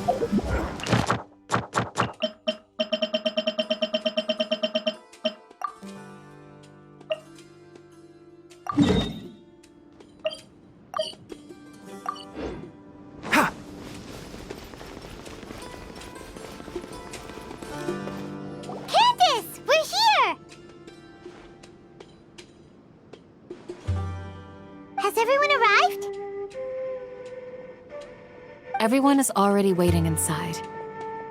Candace, we're here! Has everyone arrived? Everyone is already waiting inside.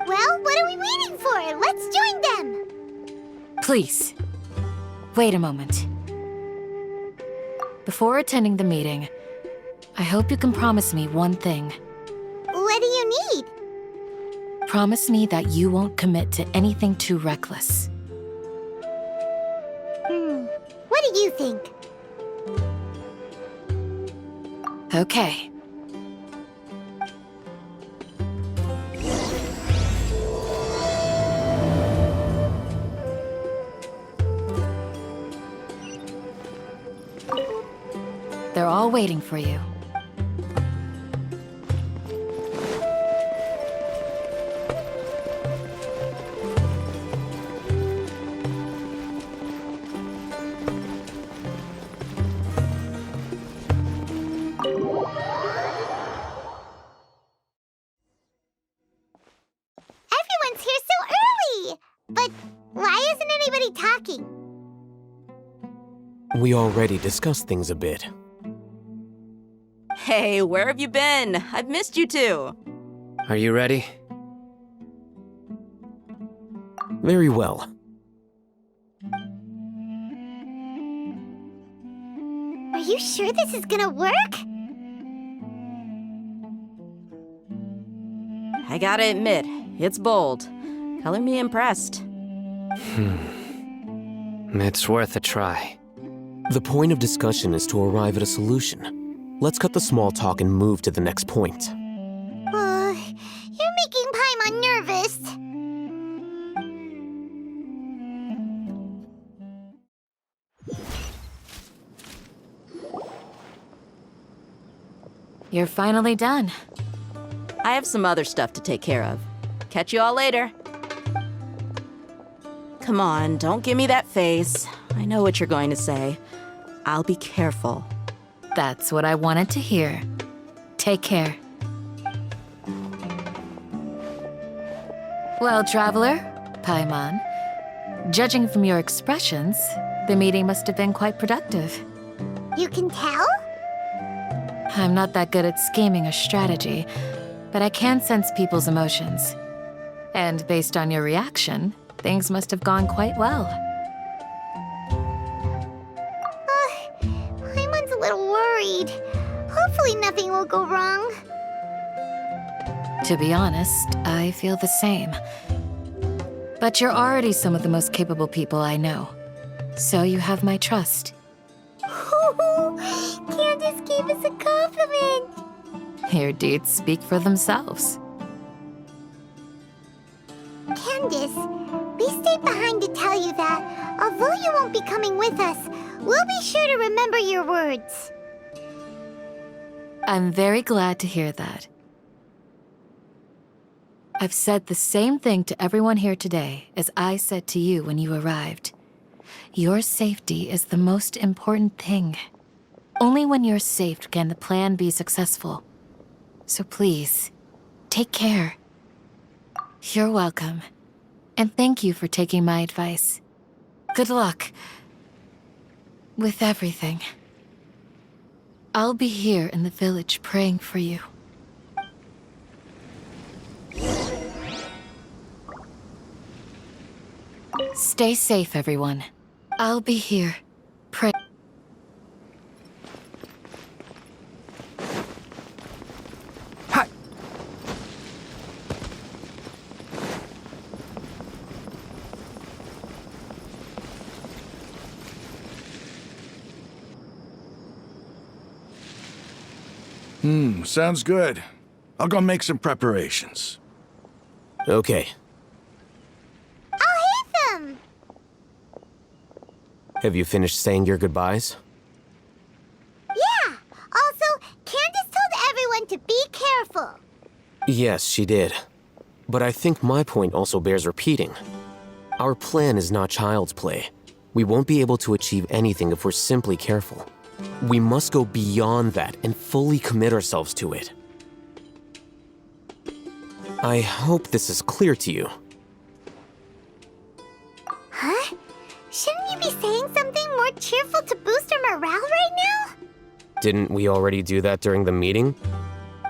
Well, what are we waiting for? Let's join them! Please, wait a moment. Before attending the meeting, I hope you can promise me one thing. What do you need? Promise me that you won't commit to anything too reckless. What do you think? Okay. They're all waiting for you. Everyone's here so early! But why isn't anybody talking? We already discussed things a bit. Hey, where have you been? I've missed you too. Are you ready? Very well. Are you sure this is gonna work? I gotta admit, it's bold. Color me impressed. It's worth a try. The point of discussion is to arrive at a solution. Let's cut the small talk and move to the next point. You're making Paimon nervous. You're finally done. I have some other stuff to take care of. Catch you all later. Come on, don't give me that face. I know what you're going to say. I'll be careful. That's what I wanted to hear. Take care. Well, traveler, Paimon, judging from your expressions, the meeting must have been quite productive. You can tell? I'm not that good at scheming or strategy, but I can sense people's emotions. And based on your reaction, things must have gone quite well. Paimon's a little worried. Hopefully nothing will go wrong. To be honest, I feel the same. But you're already some of the most capable people I know. So you have my trust. Candace gave us a compliment! Your deeds speak for themselves. Candace, we stayed behind to tell you that, although you won't be coming with us, we'll be sure to remember your words. I'm very glad to hear that. I've said the same thing to everyone here today as I said to you when you arrived. Your safety is the most important thing. Only when you're safe can the plan be successful. So please, take care. You're welcome. And thank you for taking my advice. Good luck with everything. I'll be here in the village praying for you. Stay safe, everyone. I'll be here. Pray. Hi. Sounds good. I'll go make some preparations. Okay. Alhaitham! Have you finished saying your goodbyes? Yeah! Also, Candace told everyone to be careful. Yes, she did. But I think my point also bears repeating. Our plan is not child's play. We won't be able to achieve anything if we're simply careful. We must go beyond that and fully commit ourselves to it. I hope this is clear to you. Huh? Shouldn't you be saying something more cheerful to boost our morale right now? Didn't we already do that during the meeting?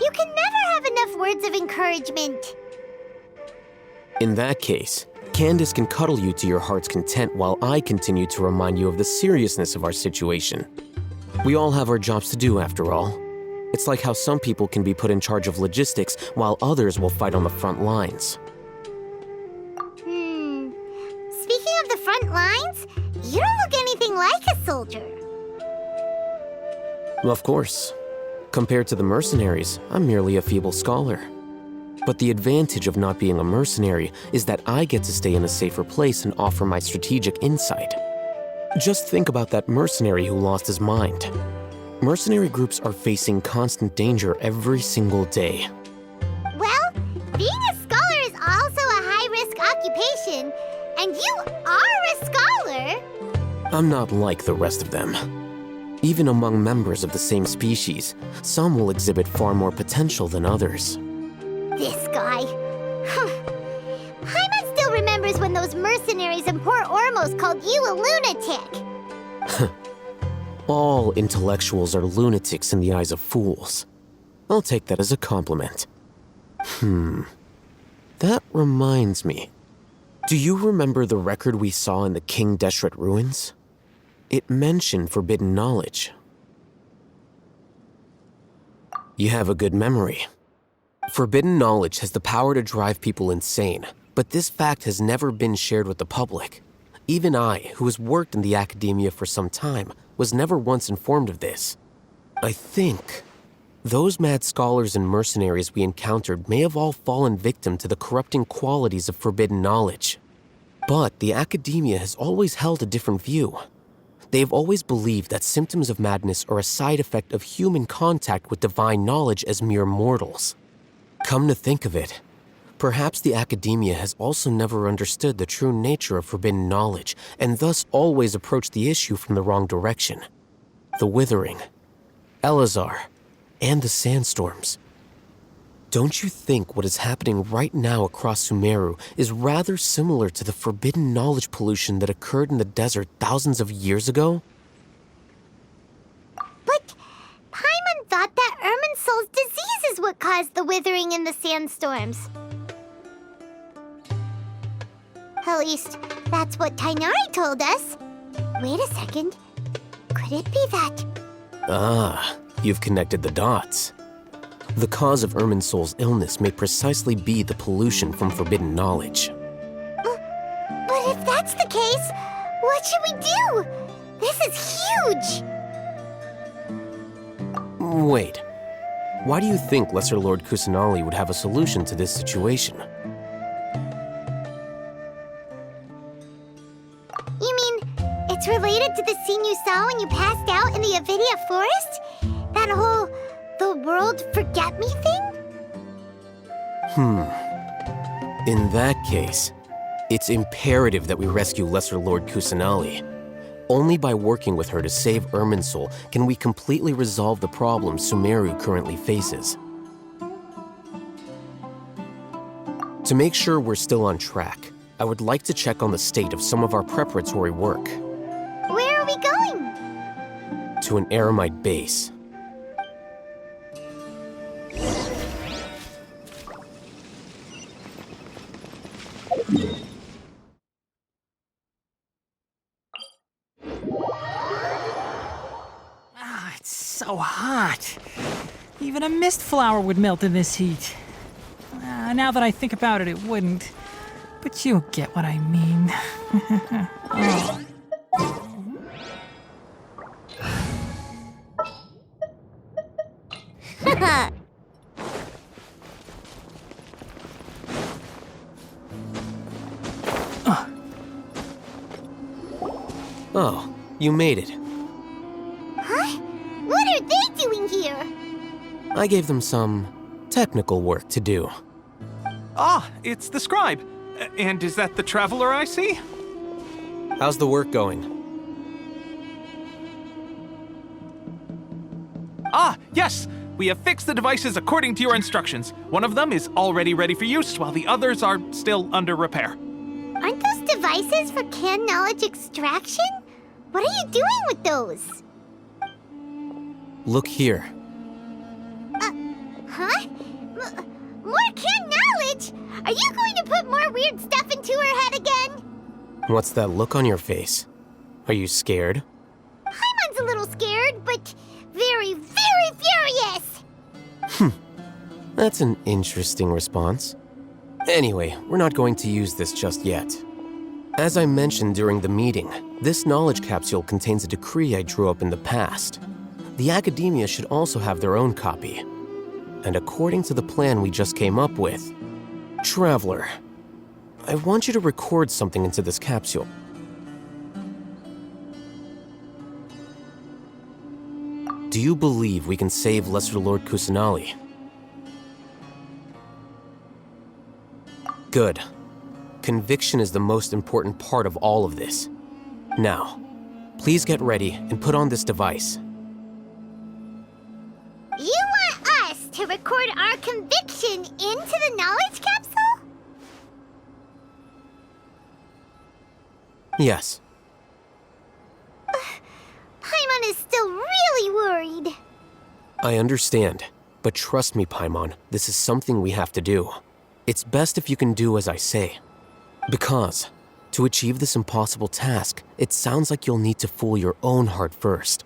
You can never have enough words of encouragement. In that case, Candace can cuddle you to your heart's content while I continue to remind you of the seriousness of our situation. We all have our jobs to do, after all. It's like how some people can be put in charge of logistics while others will fight on the front lines. Speaking of the front lines, you don't look anything like a soldier. Of course. Compared to the mercenaries, I'm merely a feeble scholar. But the advantage of not being a mercenary is that I get to stay in a safer place and offer my strategic insight. Just think about that mercenary who lost his mind. Mercenary groups are facing constant danger every single day. Well, being a scholar is also a high-risk occupation, and you are a scholar. I'm not like the rest of them. Even among members of the same species, some will exhibit far more potential than others. This guy. Paimon still remembers when those mercenaries in Port Ormos called you a lunatic. All intellectuals are lunatics in the eyes of fools. I'll take that as a compliment. That reminds me. Do you remember the record we saw in the King Deshret ruins? It mentioned forbidden knowledge. You have a good memory. Forbidden knowledge has the power to drive people insane, but this fact has never been shared with the public. Even I, who has worked in the academia for some time, was never once informed of this. I think those mad scholars and mercenaries we encountered may have all fallen victim to the corrupting qualities of forbidden knowledge. But the academia has always held a different view. They have always believed that symptoms of madness are a side effect of human contact with divine knowledge as mere mortals. Come to think of it, perhaps the academia has also never understood the true nature of forbidden knowledge, and thus always approached the issue from the wrong direction. The Withering, Elazar, and the sandstorms. Don't you think what is happening right now across Sumeru is rather similar to the forbidden knowledge pollution that occurred in the desert thousands of years ago? But Paimon thought that Irminsul's disease is what caused the withering in the sandstorms. At least, that's what Tainari told us. Wait a second. Could it be that? Ah, you've connected the dots. The cause of Irminsul's illness may precisely be the pollution from forbidden knowledge. But if that's the case, what should we do? This is huge! Wait. Why do you think Lesser Lord Kusanali would have a solution to this situation? You mean, it's related to the scene you saw when you passed out in the Avidia forest? That whole, the world forget me thing? In that case, it's imperative that we rescue Lesser Lord Kusanali. Only by working with her to save Irminsul can we completely resolve the problems Sumeru currently faces. To make sure we're still on track, I would like to check on the state of some of our preparatory work. Where are we going? To an Eremite base. It's so hot. Even a mist flower would melt in this heat. Now that I think about it, it wouldn't. But you get what I mean. Oh, you made it. Huh? What are they doing here? I gave them some technical work to do. Ah, it's the scribe. And is that the traveler I see? How's the work going? Ah, yes! We have fixed the devices according to your instructions. One of them is already ready for use, while the others are still under repair. Aren't those devices for can knowledge extraction? What are you doing with those? Look here. Huh? More can knowledge? Are you going to put more weird stuff into her head again? What's that look on your face? Are you scared? Paimon's a little scared, but very, very furious! That's an interesting response. Anyway, we're not going to use this just yet. As I mentioned during the meeting, this knowledge capsule contains a decree I drew up in the past. The academia should also have their own copy. And according to the plan we just came up with, Traveler, I want you to record something into this capsule. Do you believe we can save Lesser Lord Kusanali? Good. Conviction is the most important part of all of this. Now, please get ready and put on this device. You want us to record our conviction into the knowledge capsule? Yes. Paimon is still really worried. I understand, but trust me, Paimon, this is something we have to do. It's best if you can do as I say. Because, to achieve this impossible task, it sounds like you'll need to fool your own heart first.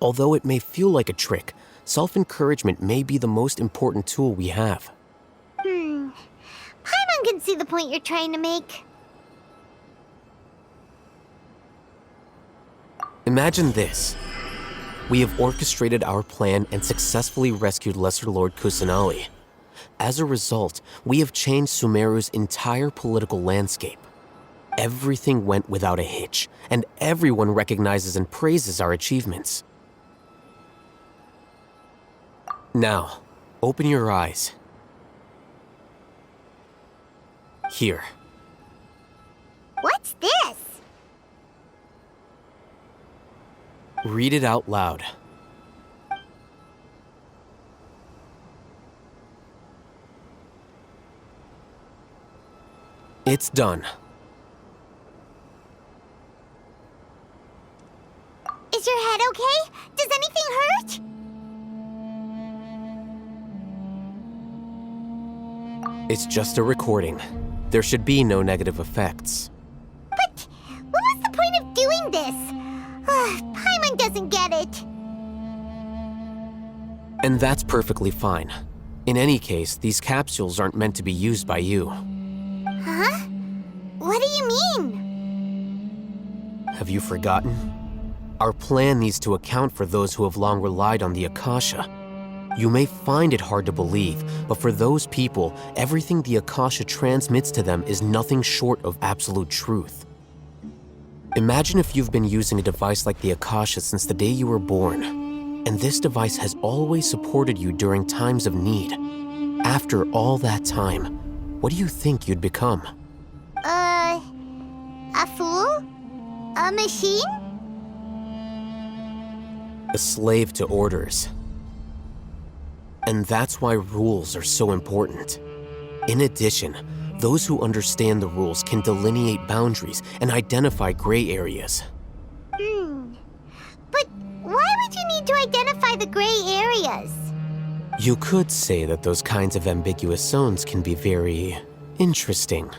Although it may feel like a trick, self-encouragement may be the most important tool we have. Paimon can see the point you're trying to make. Imagine this. We have orchestrated our plan and successfully rescued Lesser Lord Kusanali. As a result, we have changed Sumeru's entire political landscape. Everything went without a hitch, and everyone recognizes and praises our achievements. Now, open your eyes. Here. What's this? Read it out loud. It's done. Is your head okay? Does anything hurt? It's just a recording. There should be no negative effects. But what was the point of doing this? Paimon doesn't get it. And that's perfectly fine. In any case, these capsules aren't meant to be used by you. Huh? What do you mean? Have you forgotten? Our plan needs to account for those who have long relied on the Akasha. You may find it hard to believe, but for those people, everything the Akasha transmits to them is nothing short of absolute truth. Imagine if you've been using a device like the Akasha since the day you were born, and this device has always supported you during times of need. After all that time, what do you think you'd become? A fool? A machine? A slave to orders. And that's why rules are so important. In addition, those who understand the rules can delineate boundaries and identify gray areas. But why would you need to identify the gray areas? You could say that those kinds of ambiguous zones can be very interesting.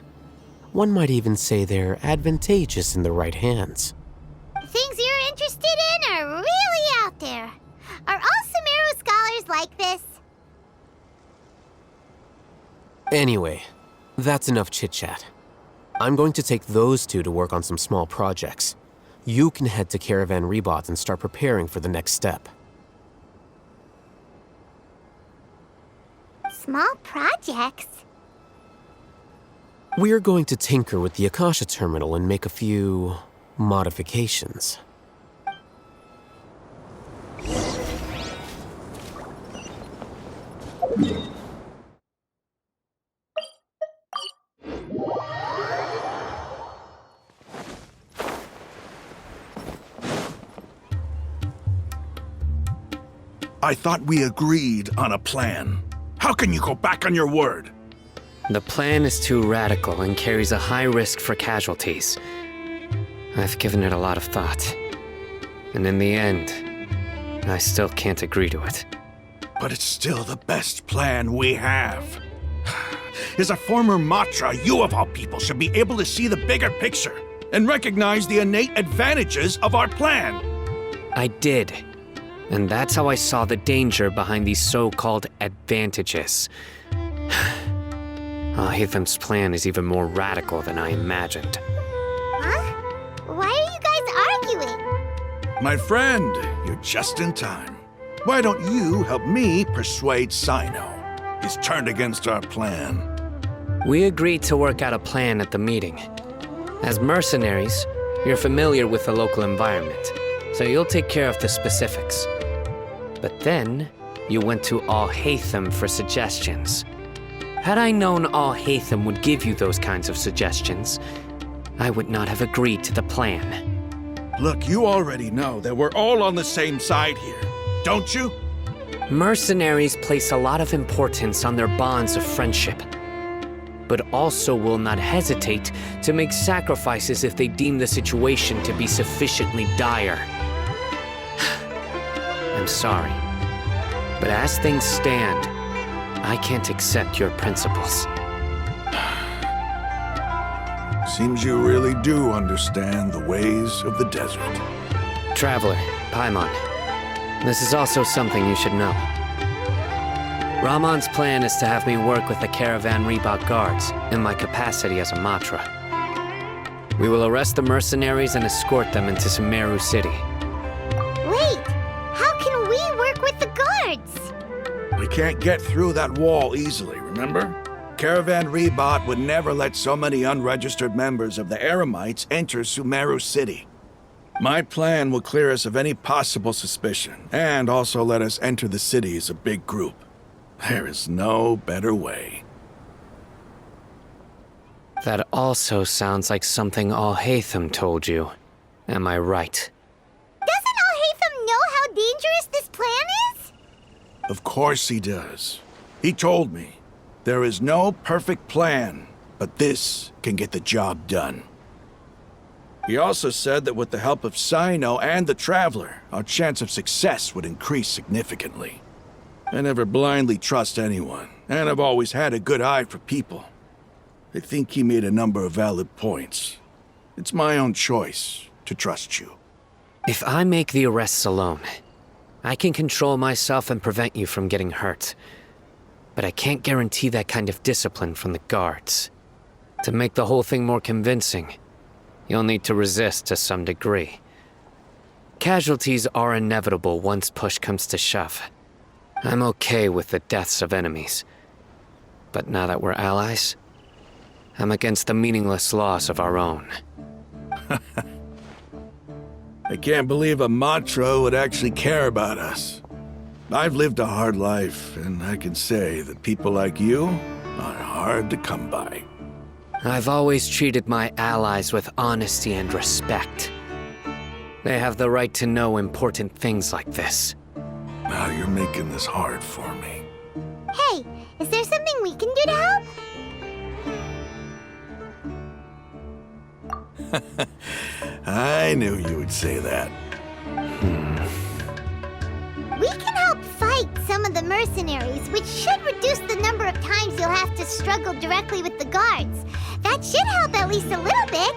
One might even say they're advantageous in the right hands. Things you're interested in are really out there. Are all Sumeru scholars like this? Anyway, that's enough chit-chat. I'm going to take those two to work on some small projects. You can head to Caravan Rebot and start preparing for the next step. Small projects? We're going to tinker with the Akasha terminal and make a few modifications. I thought we agreed on a plan. How can you go back on your word? The plan is too radical and carries a high risk for casualties. I've given it a lot of thought. And in the end, I still can't agree to it. But it's still the best plan we have. As a former Matra, you of all people should be able to see the bigger picture and recognize the innate advantages of our plan. I did. And that's how I saw the danger behind these so-called advantages. Alhaitham's plan is even more radical than I imagined. Huh? Why are you guys arguing? My friend, you're just in time. Why don't you help me persuade Cyno? He's turned against our plan. We agreed to work out a plan at the meeting. As mercenaries, you're familiar with the local environment, so you'll take care of the specifics. But then, you went to Alhaitham for suggestions. Had I known Alhaitham would give you those kinds of suggestions, I would not have agreed to the plan. Look, you already know that we're all on the same side here, don't you? Mercenaries place a lot of importance on their bonds of friendship, but also will not hesitate to make sacrifices if they deem the situation to be sufficiently dire. I'm sorry, but as things stand, I can't accept your principles. Seems you really do understand the ways of the desert. Traveler, Paimon, this is also something you should know. Rahman's plan is to have me work with the Caravan Reebok guards in my capacity as a Matra. We will arrest the mercenaries and escort them into Sumeru City. Wait, how can we work with the guards? We can't get through that wall easily, remember? Caravan Reebok would never let so many unregistered members of the Eremites enter Sumeru City. My plan will clear us of any possible suspicion, and also let us enter the city as a big group. There is no better way. That also sounds like something Alhaitham told you. Am I right? Doesn't Alhaitham know how dangerous this plan is? Of course he does. He told me, there is no perfect plan, but this can get the job done. He also said that with the help of Cyno and the Traveler, our chance of success would increase significantly. I never blindly trust anyone, and I've always had a good eye for people. I think he made a number of valid points. It's my own choice to trust you. If I make the arrests alone, I can control myself and prevent you from getting hurt. But I can't guarantee that kind of discipline from the guards. To make the whole thing more convincing, you'll need to resist to some degree. Casualties are inevitable once push comes to shove. I'm okay with the deaths of enemies. But now that we're allies, I'm against the meaningless loss of our own. I can't believe a Matra would actually care about us. I've lived a hard life, and I can say that people like you are hard to come by. I've always treated my allies with honesty and respect. They have the right to know important things like this. Now you're making this hard for me. Hey, is there something we can do to help? I knew you would say that. We can help fight some of the mercenaries, which should reduce the number of times you'll have to struggle directly with the guards. That should help at least a little bit.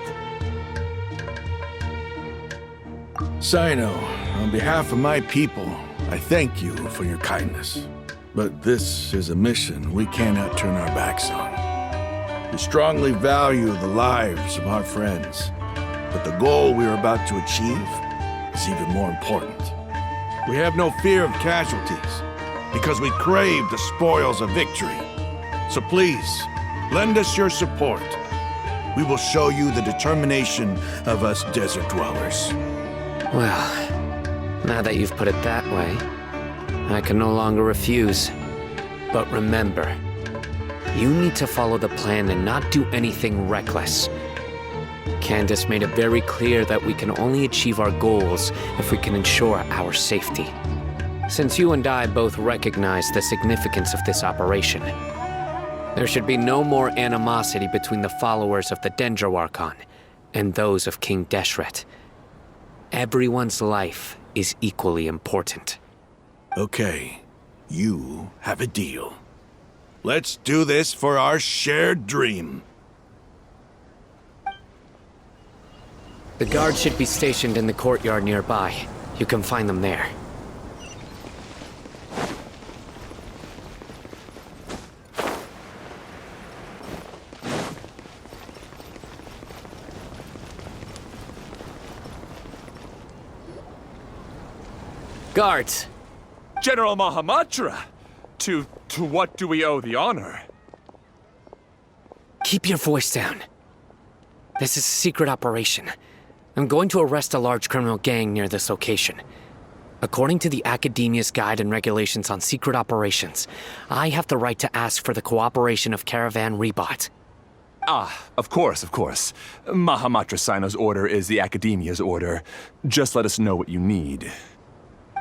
Cyno, on behalf of my people, I thank you for your kindness. But this is a mission we cannot turn our backs on. We strongly value the lives of our friends, but the goal we are about to achieve is even more important. We have no fear of casualties, because we crave the spoils of victory. So please, lend us your support. We will show you the determination of us desert dwellers. Well, now that you've put it that way, I can no longer refuse. But remember, you need to follow the plan and not do anything reckless. Candace made it very clear that we can only achieve our goals if we can ensure our safety. Since you and I both recognize the significance of this operation, there should be no more animosity between the followers of the Dendro Archon and those of King Deshret. Everyone's life is equally important. Okay, you have a deal. Let's do this for our shared dream. The guards should be stationed in the courtyard nearby. You can find them there. Guards! General Mahamantra! To what do we owe the honor? Keep your voice down. This is a secret operation. I'm going to arrest a large criminal gang near this location. According to the Academia's Guide and Regulations on Secret Operations, I have the right to ask for the cooperation of Caravan Rebot. Ah, of course. Mahamantra Cyno's order is the Academia's order. Just let us know what you need.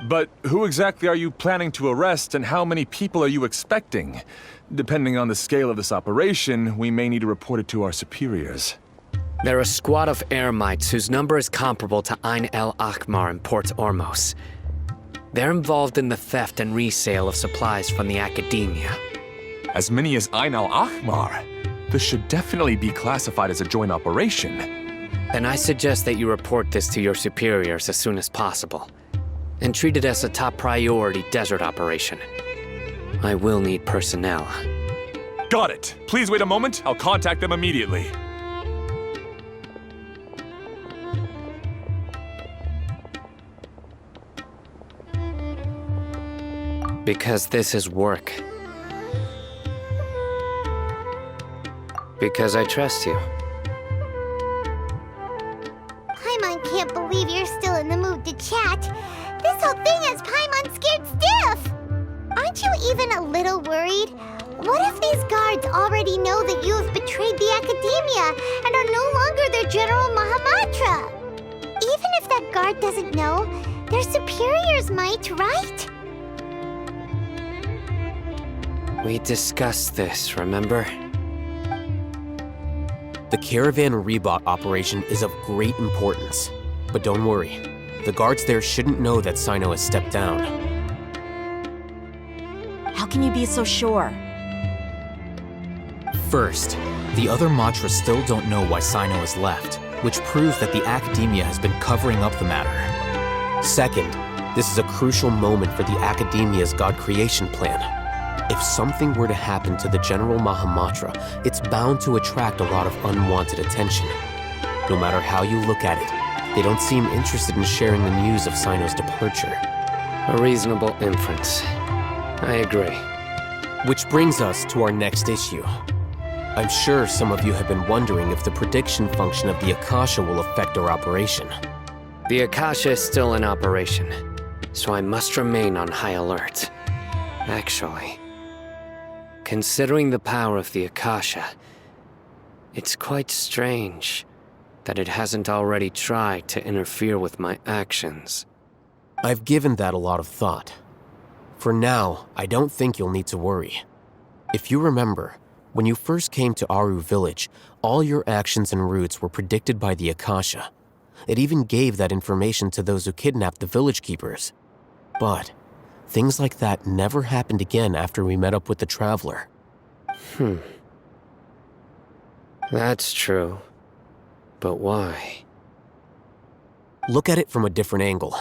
But who exactly are you planning to arrest, and how many people are you expecting? Depending on the scale of this operation, we may need to report it to our superiors. They're a squad of Eremites whose number is comparable to Ain el Akhmar in Port Ormos. They're involved in the theft and resale of supplies from the Academia. As many as Ain el Akhmar? This should definitely be classified as a joint operation. Then I suggest that you report this to your superiors as soon as possible, and treat it as a top priority desert operation. I will need personnel. Got it. Please wait a moment. I'll contact them immediately. Because this is work. Because I trust you. Paimon can't believe you're still in the mood to chat. This whole thing has Paimon scared stiff! Aren't you even a little worried? What if these guards already know that you have betrayed the Academia and are no longer their General Mahamantra? Even if that guard doesn't know, their superiors might, right? We discussed this, remember? The Caravan Rebot operation is of great importance. But don't worry, the guards there shouldn't know that Cyno has stepped down. How can you be so sure? First, the other Mantras still don't know why Cyno has left, which proves that the Academia has been covering up the matter. Second, this is a crucial moment for the Academia's God creation plan. If something were to happen to the General Mahamantra, it's bound to attract a lot of unwanted attention. No matter how you look at it, they don't seem interested in sharing the news of Cyno's departure. A reasonable inference. I agree. Which brings us to our next issue. I'm sure some of you have been wondering if the prediction function of the Akasha will affect our operation. The Akasha is still in operation, so I must remain on high alert. Actually, considering the power of the Akasha, it's quite strange that it hasn't already tried to interfere with my actions. I've given that a lot of thought. For now, I don't think you'll need to worry. If you remember, when you first came to Aru Village, all your actions and routes were predicted by the Akasha. It even gave that information to those who kidnapped the village keepers. But things like that never happened again after we met up with the Traveler. That's true. But why? Look at it from a different angle.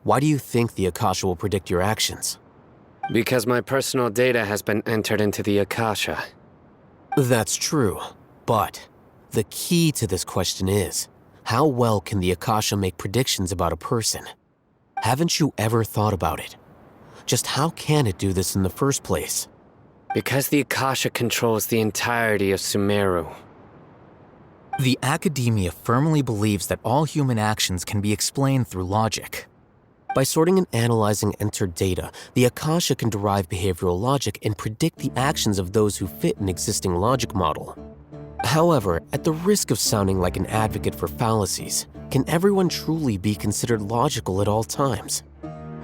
Why do you think the Akasha will predict your actions? Because my personal data has been entered into the Akasha. That's true, but the key to this question is, how well can the Akasha make predictions about a person? Haven't you ever thought about it? Just how can it do this in the first place? Because the Akasha controls the entirety of Sumeru. The Academia firmly believes that all human actions can be explained through logic. By sorting and analyzing entered data, the Akasha can derive behavioral logic and predict the actions of those who fit an existing logic model. However, at the risk of sounding like an advocate for fallacies, can everyone truly be considered logical at all times?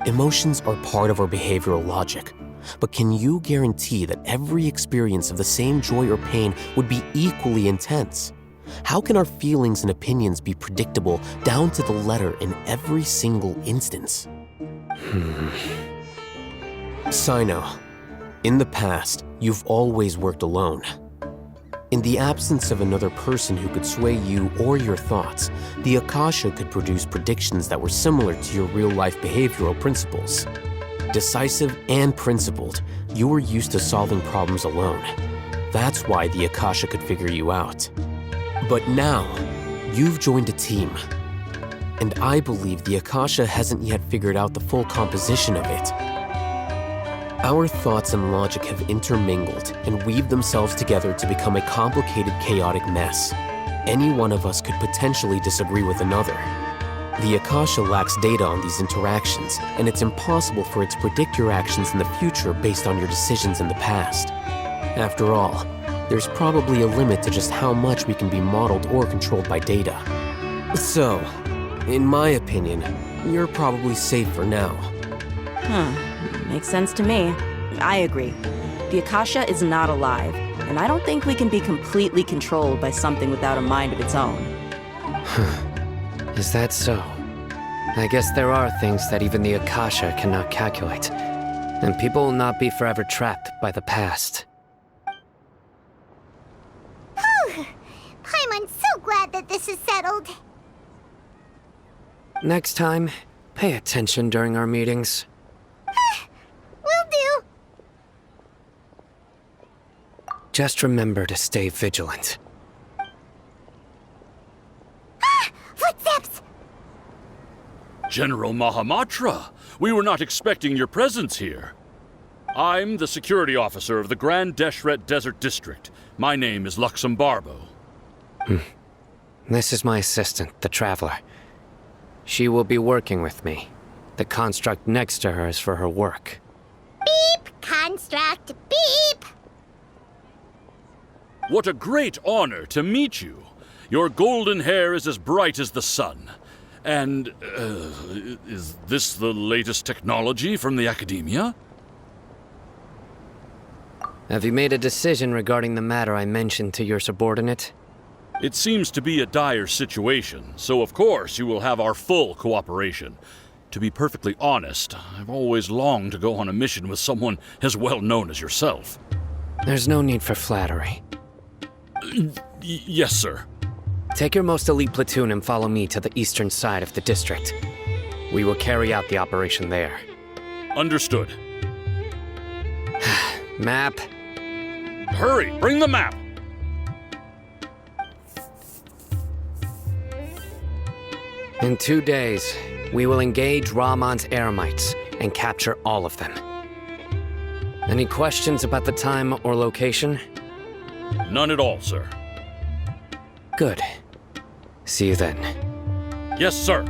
Emotions are part of our behavioral logic, but can you guarantee that every experience of the same joy or pain would be equally intense? How can our feelings and opinions be predictable down to the letter in every single instance? Cyno, in the past, you've always worked alone. In the absence of another person who could sway you or your thoughts, the Akasha could produce predictions that were similar to your real-life behavioral principles. Decisive and principled, you were used to solving problems alone. That's why the Akasha could figure you out. But now, you've joined a team. And I believe the Akasha hasn't yet figured out the full composition of it. Our thoughts and logic have intermingled and weaved themselves together to become a complicated, chaotic mess. Any one of us could potentially disagree with another. The Akasha lacks data on these interactions, and it's impossible for it to predict your actions in the future based on your decisions in the past. After all, there's probably a limit to just how much we can be modeled or controlled by data. So, in my opinion, you're probably safe for now. Makes sense to me. I agree. The Akasha is not alive, and I don't think we can be completely controlled by something without a mind of its own. Is that so? I guess there are things that even the Akasha cannot calculate, and people will not be forever trapped by the past. Paimon's so glad that this is settled. Next time, pay attention during our meetings. Will do. Just remember to stay vigilant. Footsteps! General Mahamantra, we were not expecting your presence here. I'm the security officer of the Grand Deshret Desert District. My name is Luxembarbo. This is my assistant, the Traveler. She will be working with me. The construct next to her is for her work. Beep! Construct, beep! What a great honor to meet you. Your golden hair is as bright as the sun. And, is this the latest technology from the Academia? Have you made a decision regarding the matter I mentioned to your subordinate? It seems to be a dire situation, so of course you will have our full cooperation. To be perfectly honest, I've always longed to go on a mission with someone as well known as yourself. There's no need for flattery. Yes, sir. Take your most elite platoon and follow me to the eastern side of the district. We will carry out the operation there. Understood. Map. Hurry, bring the map! In 2 days, we will engage Rahman's Eremites and capture all of them. Any questions about the time or location? None at all, sir. Good. See you then. Yes, sir.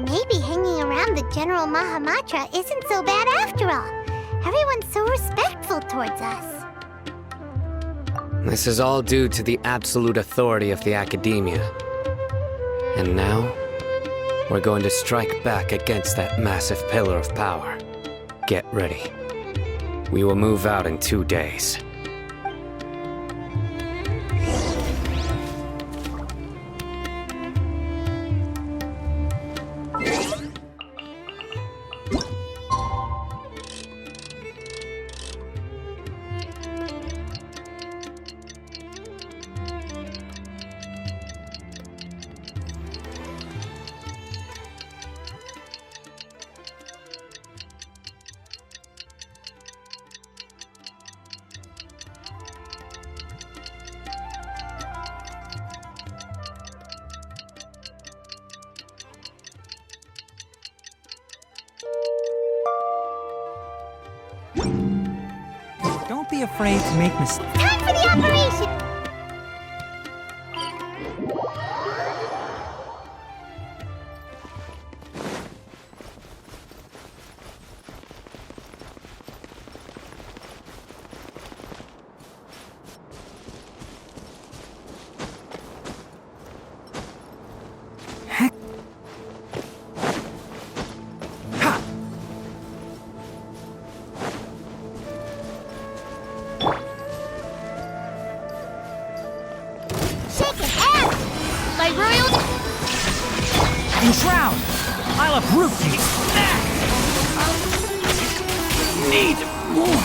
Maybe hanging around the General Mahamantra isn't so bad after all. Everyone's so respectful towards us. This is all due to the absolute authority of the Academia. And now, we're going to strike back against that massive pillar of power. Get ready. We will move out in 2 days. Don't be afraid to make mistakes. Time for the operation! My royal... Enshroud! I'll uproot you! Need more.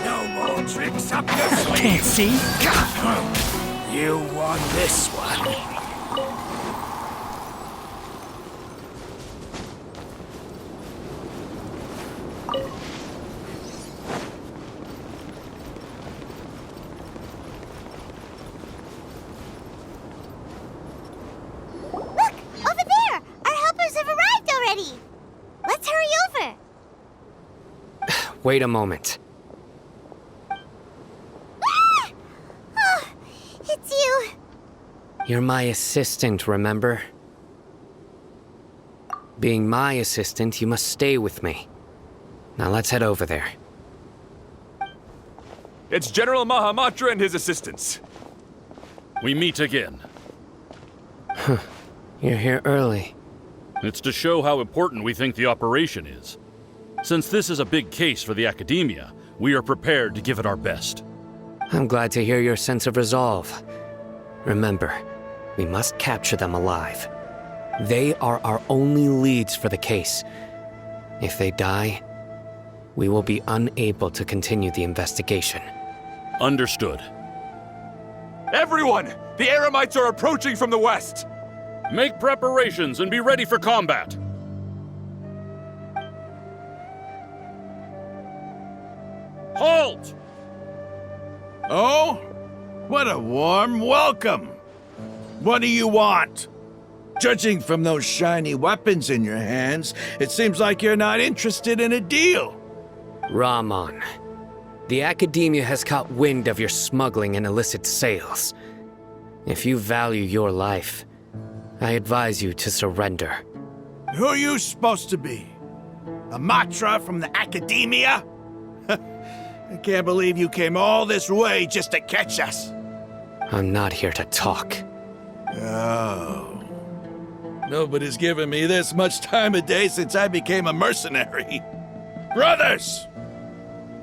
No more tricks up your sleeve. Can't see? You want this one. Look! Over there! Our helpers have arrived already! Let's hurry over! Wait a moment. Ah! Oh, it's you! You're my assistant, remember? Being my assistant, you must stay with me. Now let's head over there. It's General Mahamantra and his assistants. We meet again. You're here early. It's to show how important we think the operation is. Since this is a big case for the Academia, we are prepared to give it our best. I'm glad to hear your sense of resolve. Remember, we must capture them alive. They are our only leads for the case. If they die, we will be unable to continue the investigation. Understood. Everyone! The Eremites are approaching from the west! Make preparations and be ready for combat. Halt! Oh? What a warm welcome. What do you want? Judging from those shiny weapons in your hands, it seems like you're not interested in a deal. Rahman, the Academia has caught wind of your smuggling and illicit sales. If you value your life, I advise you to surrender. Who are you supposed to be? A Matra from the Academia? I can't believe you came all this way just to catch us. I'm not here to talk. Oh. Nobody's given me this much time of day since I became a mercenary. Brothers!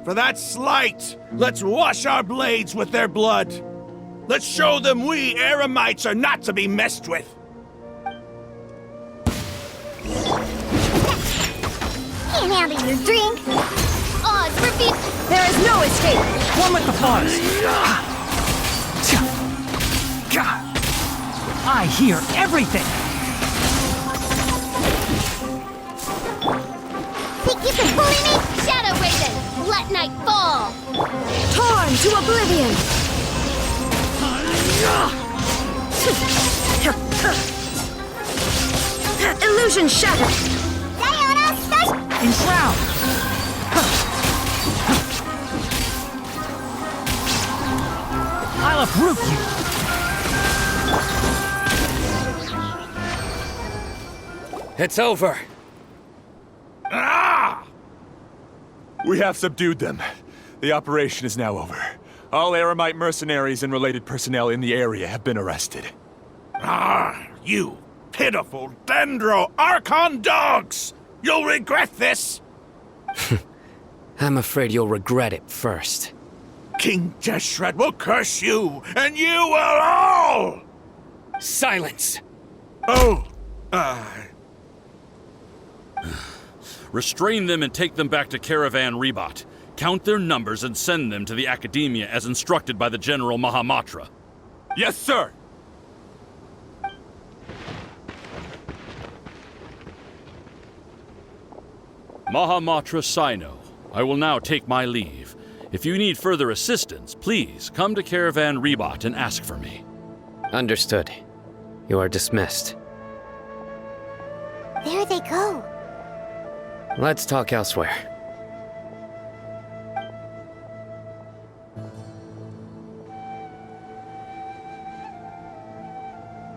For that slight, let's wash our blades with their blood. Let's show them we Eremites are not to be messed with. Can't handle your drink! Oz, repeat! There is no escape! One with the bars! I hear everything! Think you can bully me? Shadow Raven! Let night fall! Torn to oblivion! Illusion shattered! Diana, special! Enshroud! I'll uproot you! It's over. Ah! We have subdued them. The operation is now over. All Eremite mercenaries and related personnel in the area have been arrested. Ah, you pitiful Dendro Archon dogs! You'll regret this! I'm afraid you'll regret it first. King Jeshret will curse you, and you will all! Silence! Oh, Restrain them and take them back to Caravan Rebat. Count their numbers and send them to the Academia as instructed by the General Mahamantra. Yes, sir! Mahamantra Cyno, I will now take my leave. If you need further assistance, please come to Caravan Rebat and ask for me. Understood. You are dismissed. There they go. Let's talk elsewhere.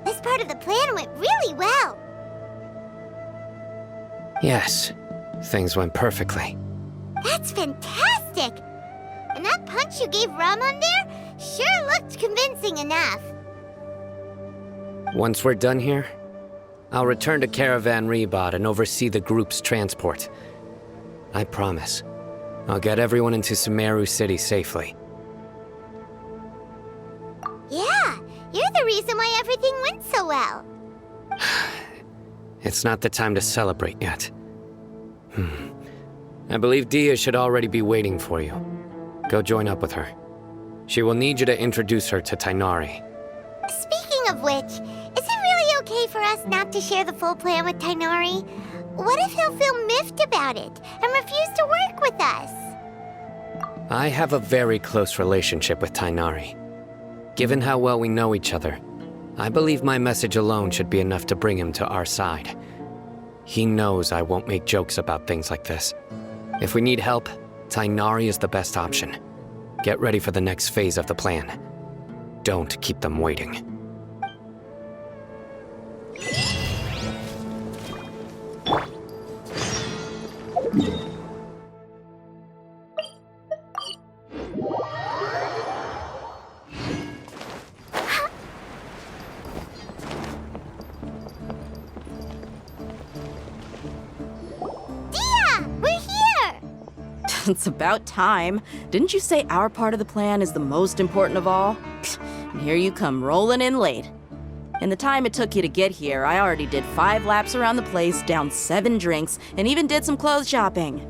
This part of the plan went really well. Yes, things went perfectly. That's fantastic! And that punch you gave Rahman there sure looked convincing enough. Once we're done here, I'll return to Caravan Rebat and oversee the group's transport. I promise. I'll get everyone into Sumeru City safely. so well. It's not the time to celebrate yet. I believe Dehya should already be waiting for you. Go join up with her. She will need you to introduce her to Tighnari. Speaking of which, is it really okay for us not to share the full plan with Tighnari? What if he'll feel miffed about it and refuse to work with us? I have a very close relationship with Tighnari. Given how well we know each other, I believe my message alone should be enough to bring him to our side. He knows I won't make jokes about things like this. If we need help, Tighnari is the best option. Get ready for the next phase of the plan. Don't keep them waiting. It's about time. Didn't you say our part of the plan is the most important of all? And here you come rolling in late. In the time it took you to get here, I already did 5 laps around the place, downed 7 drinks, and even did some clothes shopping.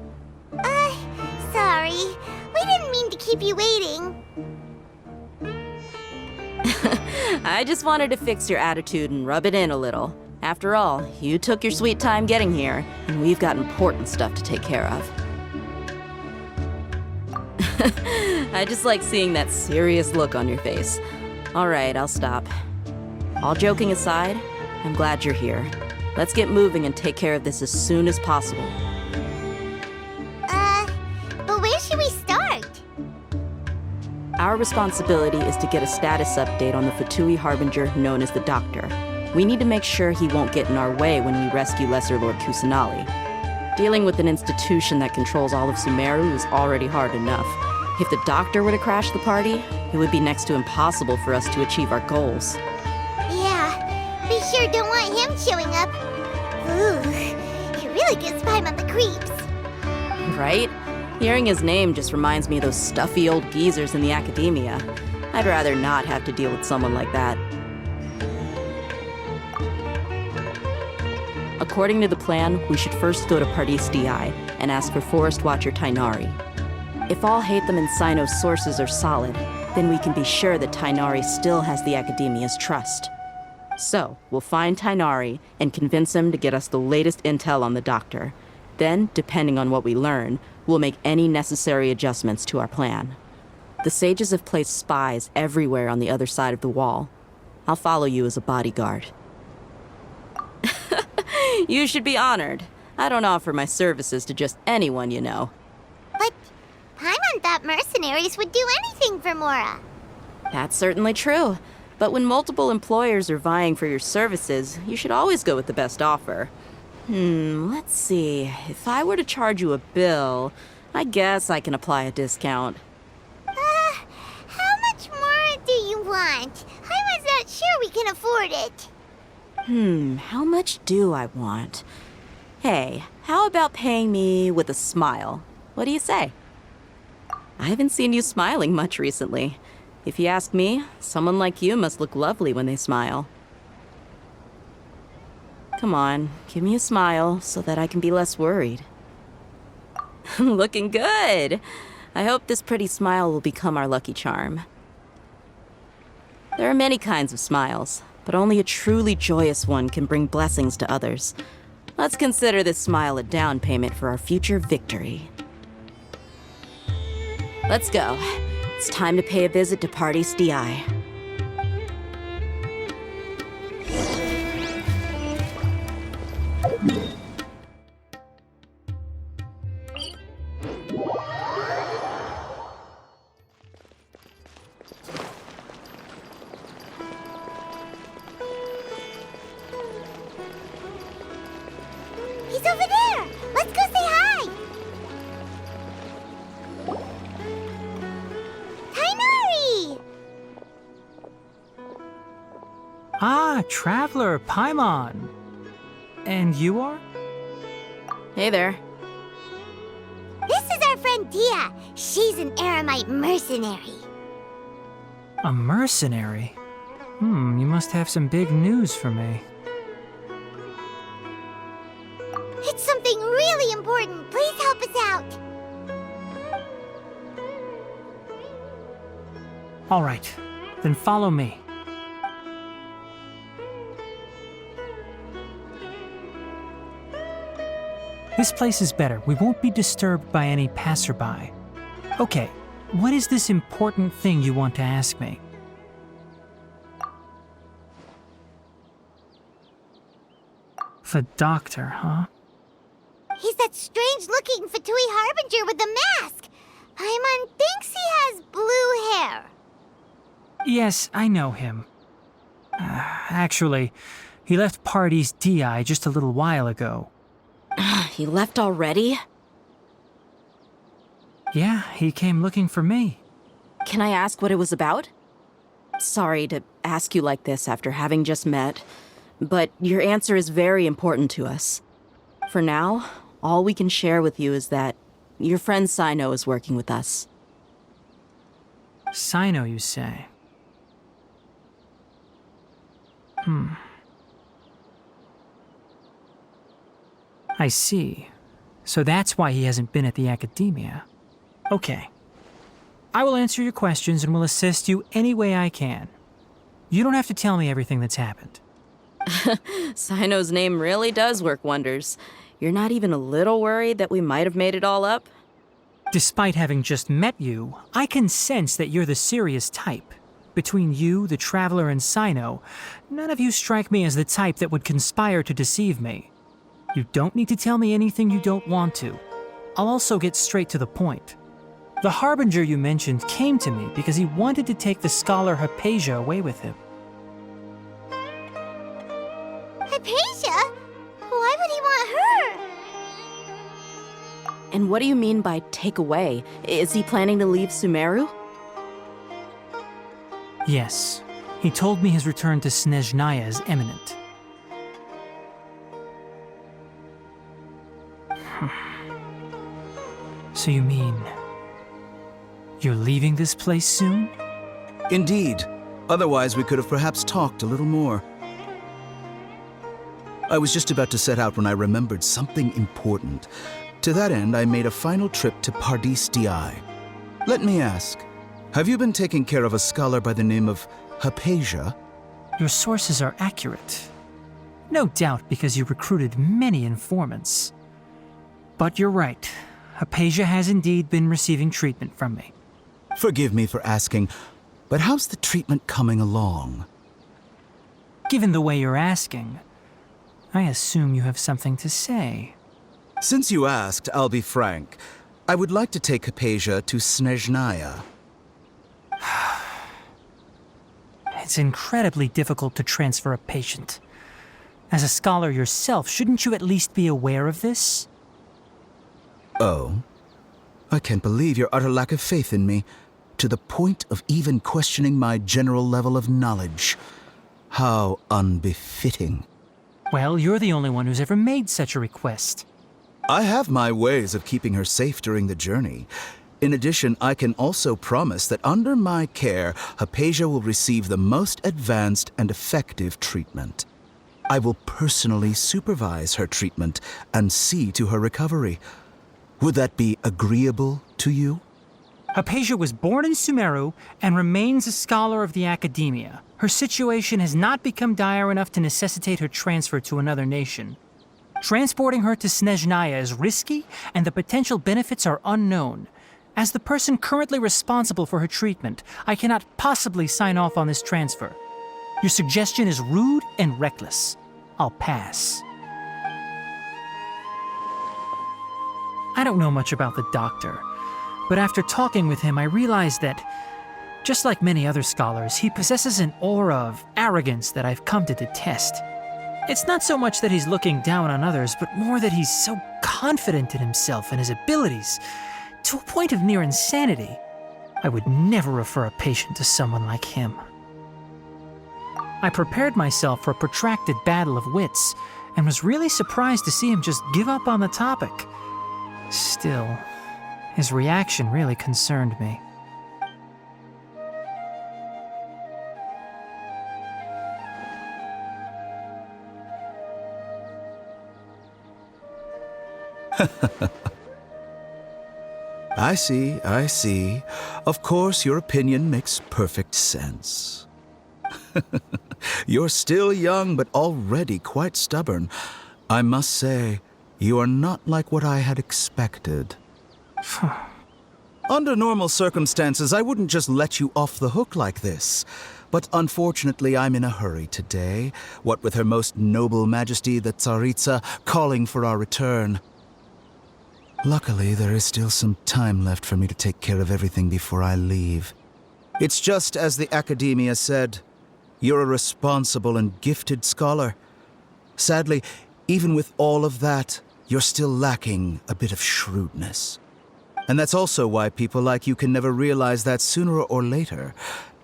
Sorry. We didn't mean to keep you waiting. I just wanted to fix your attitude and rub it in a little. After all, you took your sweet time getting here, and we've got important stuff to take care of. I just like seeing that serious look on your face. All right, I'll stop. All joking aside, I'm glad you're here. Let's get moving and take care of this as soon as possible. But where should we start? Our responsibility is to get a status update on the Fatui Harbinger known as the Doctor. We need to make sure he won't get in our way when we rescue Lesser Lord Kusanali. Dealing with an institution that controls all of Sumeru is already hard enough. If the Doctor were to crash the party, it would be next to impossible for us to achieve our goals. Yeah, we sure don't want him showing up. Ooh, he really gives Paimon the creeps. Right? Hearing his name just reminds me of those stuffy old geezers in the academia. I'd rather not have to deal with someone like that. According to the plan, we should first go to Pardis Di and ask for Forest Watcher Tighnari. If Alhaitham Cyno's sources are solid, then we can be sure that Tighnari still has the Academia's trust. So, we'll find Tighnari and convince him to get us the latest intel on the Doctor. Then, depending on what we learn, we'll make any necessary adjustments to our plan. The sages have placed spies everywhere on the other side of the wall. I'll follow you as a bodyguard. You should be honored. I don't offer my services to just anyone you know. But Paimon thought mercenaries would do anything for Mora. That's certainly true. But when multiple employers are vying for your services, you should always go with the best offer. Let's see. If I were to charge you a bill, I guess I can apply a discount. How much more do you want? Paimon's not sure we can afford it. How much do I want? Hey, how about paying me with a smile? What do you say? I haven't seen you smiling much recently. If you ask me, someone like you must look lovely when they smile. Come on, give me a smile so that I can be less worried. Looking good! I hope this pretty smile will become our lucky charm. There are many kinds of smiles, but only a truly joyous one can bring blessings to others. Let's consider this smile a down payment for our future victory. Let's go. It's time to pay a visit to Pardis Di. He's over there! Let's go say hi! Tighnari! Ah, Traveler, Paimon. And you are? Hey there. This is our friend Dehya. She's an Aramite mercenary. A mercenary? You must have some big news for me. It's something really important. Please help us out. All right, then follow me. This place is better. We won't be disturbed by any passerby. Okay, what is this important thing you want to ask me? The doctor, huh? He's that strange-looking Fatui Harbinger with the mask. Paimon thinks he has blue hair. Yes, I know him. Actually, he left Party's Dehya just a little while ago. He left already? Yeah, he came looking for me. Can I ask what it was about? Sorry to ask you like this after having just met, but your answer is very important to us. For now, all we can share with you is that your friend Cyno is working with us. Cyno, you say? I see. So that's why he hasn't been at the academia. Okay. I will answer your questions and will assist you any way I can. You don't have to tell me everything that's happened. Cyno's name really does work wonders. You're not even a little worried that we might have made it all up? Despite having just met you, I can sense that you're the serious type. Between you, the Traveler, and Cyno, none of you strike me as the type that would conspire to deceive me. You don't need to tell me anything you don't want to. I'll also get straight to the point. The Harbinger you mentioned came to me because he wanted to take the scholar Hypatia away with him. Hypatia? Why would he want her? And what do you mean by take away? Is he planning to leave Sumeru? Yes. He told me his return to Snezhnaya is imminent. So you mean you're leaving this place soon? Indeed. Otherwise, we could have perhaps talked a little more. I was just about to set out when I remembered something important. To that end, I made a final trip to Pardis Dehya. Let me ask, have you been taking care of a scholar by the name of Hypatia? Your sources are accurate. No doubt because you recruited many informants. But you're right. Hypatia has indeed been receiving treatment from me. Forgive me for asking, but how's the treatment coming along? Given the way you're asking, I assume you have something to say. Since you asked, I'll be frank. I would like to take Hypatia to Snezhnaya. It's incredibly difficult to transfer a patient. As a scholar yourself, shouldn't you at least be aware of this? Oh? I can't believe your utter lack of faith in me, to the point of even questioning my general level of knowledge. How unbefitting. Well, you're the only one who's ever made such a request. I have my ways of keeping her safe during the journey. In addition, I can also promise that under my care, Hypatia will receive the most advanced and effective treatment. I will personally supervise her treatment and see to her recovery. Would that be agreeable to you? Hypatia was born in Sumeru and remains a scholar of the academia. Her situation has not become dire enough to necessitate her transfer to another nation. Transporting her to Snezhnaya is risky, and the potential benefits are unknown. As the person currently responsible for her treatment, I cannot possibly sign off on this transfer. Your suggestion is rude and reckless. I'll pass. I don't know much about the doctor, but after talking with him, I realized that, just like many other scholars, he possesses an aura of arrogance that I've come to detest. It's not so much that he's looking down on others, but more that he's so confident in himself and his abilities, to a point of near insanity. I would never refer a patient to someone like him. I prepared myself for a protracted battle of wits, and was really surprised to see him just give up on the topic. Still, his reaction really concerned me. I see, I see. Of course, your opinion makes perfect sense. You're still young, but already quite stubborn. I must say, you are not like what I had expected. Under normal circumstances, I wouldn't just let you off the hook like this. But unfortunately, I'm in a hurry today, what with Her Most Noble Majesty the Tsaritsa calling for our return. Luckily, there is still some time left for me to take care of everything before I leave. It's just as the Academia said, you're a responsible and gifted scholar. Sadly, even with all of that, you're still lacking a bit of shrewdness. And that's also why people like you can never realize that sooner or later,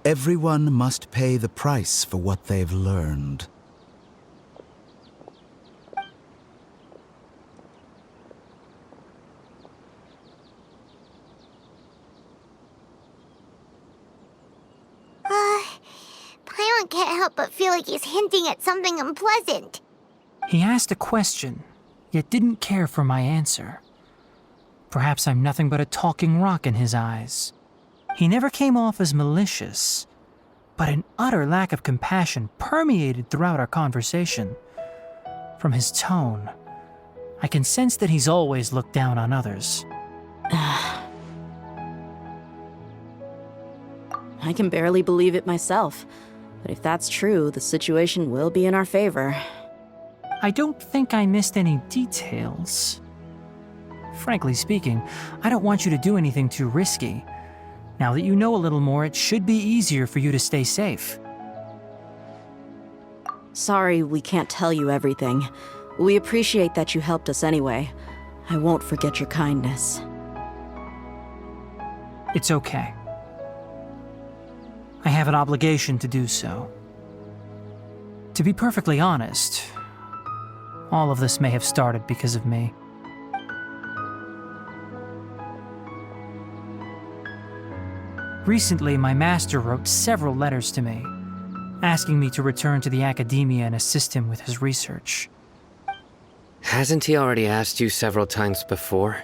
everyone must pay the price for what they've learned. Paimon can't help but feel like he's hinting at something unpleasant. He asked a question, yet didn't care for my answer. Perhaps I'm nothing but a talking rock in his eyes. He never came off as malicious, but an utter lack of compassion permeated throughout our conversation. From his tone, I can sense that he's always looked down on others. I can barely believe it myself. But if that's true, the situation will be in our favor. I don't think I missed any details. Frankly speaking, I don't want you to do anything too risky. Now that you know a little more, it should be easier for you to stay safe. Sorry we can't tell you everything. We appreciate that you helped us anyway. I won't forget your kindness. It's okay. I have an obligation to do so. To be perfectly honest, all of this may have started because of me. Recently, my master wrote several letters to me, asking me to return to the Academia and assist him with his research. Hasn't he already asked you several times before?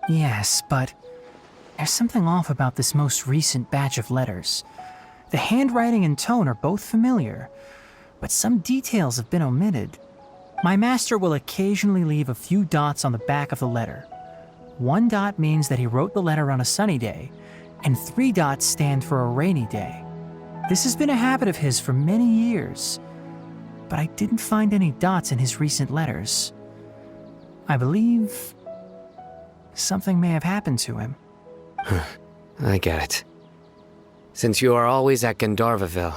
Yes, but there's something off about this most recent batch of letters. The handwriting and tone are both familiar, but some details have been omitted. My master will occasionally leave a few dots on the back of the letter. 1 dot means that he wrote the letter on a sunny day, and 3 dots stand for a rainy day. This has been a habit of his for many years, but I didn't find any dots in his recent letters. I believe something may have happened to him. I get it. Since you are always at Gandharvaville,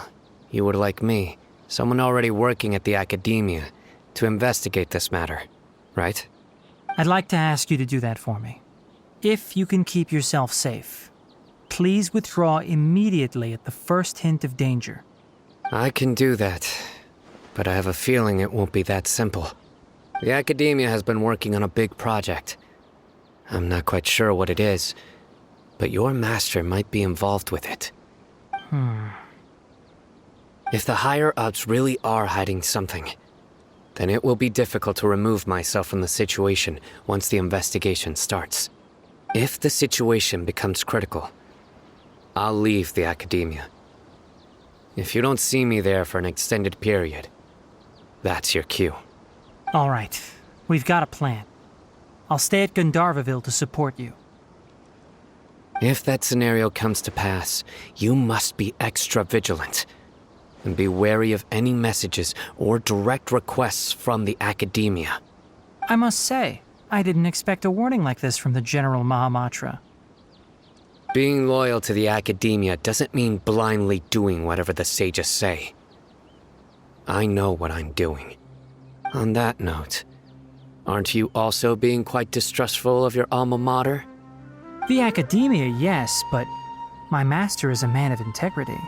you would like me, someone already working at the Academia, to investigate this matter, right? I'd like to ask you to do that for me. If you can keep yourself safe, please withdraw immediately at the first hint of danger. I can do that, but I have a feeling it won't be that simple. The Academia has been working on a big project. I'm not quite sure what it is, but your master might be involved with it. If the higher-ups really are hiding something, then it will be difficult to remove myself from the situation once the investigation starts. If the situation becomes critical, I'll leave the Academia. If you don't see me there for an extended period, that's your cue. All right, we've got a plan. I'll stay at Gandharvaville to support you. If that scenario comes to pass, you must be extra vigilant. And be wary of any messages or direct requests from the Academia. I must say, I didn't expect a warning like this from the General Mahamantra. Being loyal to the Academia doesn't mean blindly doing whatever the sages say. I know what I'm doing. On that note, aren't you also being quite distrustful of your alma mater? The Academia, yes, but my master is a man of integrity.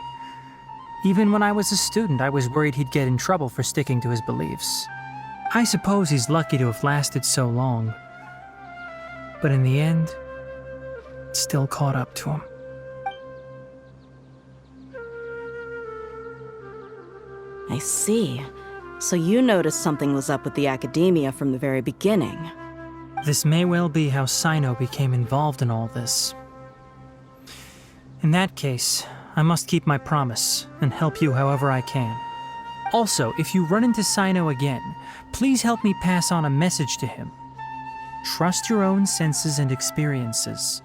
Even when I was a student, I was worried he'd get in trouble for sticking to his beliefs. I suppose he's lucky to have lasted so long. But in the end, it still caught up to him. I see. So you noticed something was up with the Academia from the very beginning. This may well be how Cyno became involved in all this. In that case, I must keep my promise and help you however I can. Also, if you run into Cyno again, please help me pass on a message to him. Trust your own senses and experiences.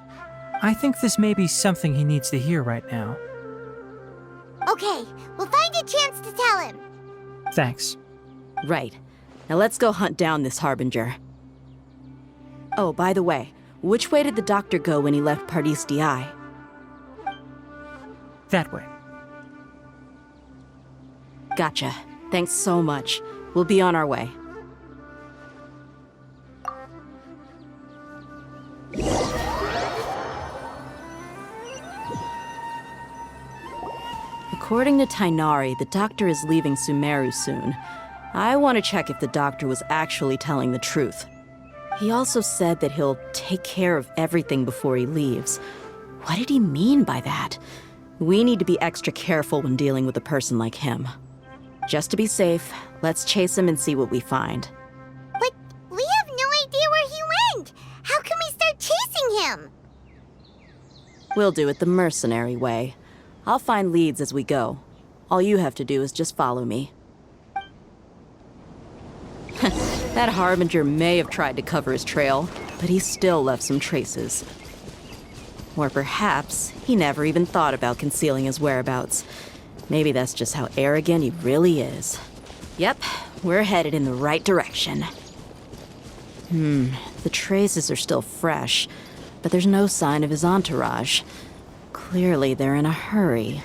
I think this may be something he needs to hear right now. Okay, we'll find a chance to tell him. Thanks. Right. Now let's go hunt down this Harbinger. Oh, by the way, which way did the doctor go when he left Pardis Di? That way. Gotcha. Thanks so much. We'll be on our way. According to Tighnari, the doctor is leaving Sumeru soon. I want to check if the doctor was actually telling the truth. He also said that he'll take care of everything before he leaves. What did he mean by that? We need to be extra careful when dealing with a person like him. Just to be safe, let's chase him and see what we find. But we have no idea where he went! How can we start chasing him? We'll do it the mercenary way. I'll find leads as we go. All you have to do is just follow me. That Harbinger may have tried to cover his trail, but he still left some traces. Or perhaps he never even thought about concealing his whereabouts. Maybe that's just how arrogant he really is. Yep, we're headed in the right direction. The traces are still fresh, but there's no sign of his entourage. Clearly they're in a hurry.